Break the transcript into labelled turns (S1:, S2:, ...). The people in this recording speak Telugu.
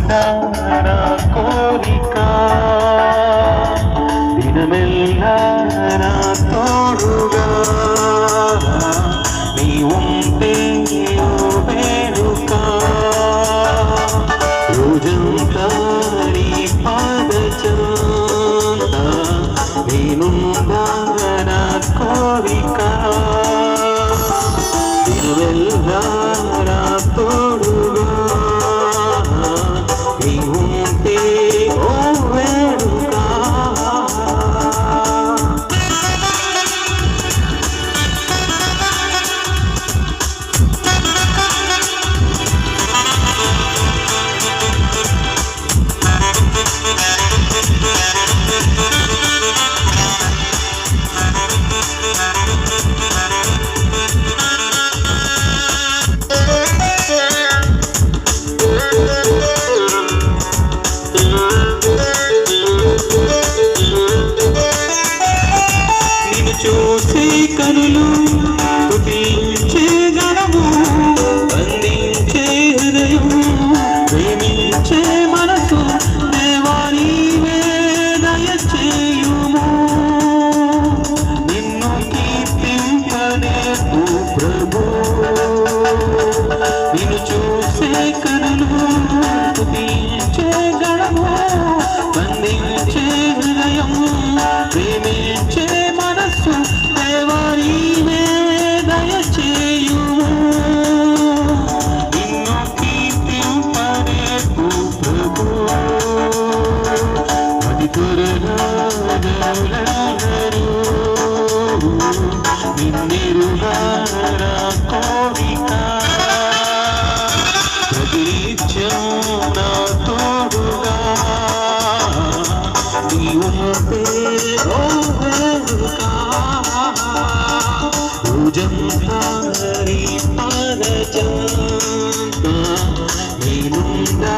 S1: నీవుండా నా కోరిక దినమెల్లా నా తోడుగా నీవుంటే వేడుక రోజంతా నీ పాదచంత నేనుండా నా కోరిక దినమెల్లా నా తోడుగా నీవుంటే ఓ వేడుక చూసే కనులు స్తుతించే గణము బంధించే హృదయం ప్రేమించే మనసు దేవా నీవే దయచేయుము నిన్ను కీర్తింపనేర్పు ప్రభు నిన్ను చూసే కనులు స్తుతించే గణము బంధించే హృదయం ప్రేమించే దేవా నీవే దయచేయుము నిన్ను కీర్తింపనేర్పు ప్రభు అది కొరగాదలరు నిన్నెరుగా నా కోరిక ప్రతినిత్యం నా తోడుగా నీవుంటే ఓ వేడుక రోజంతా నీ పాదచంత నేనుండా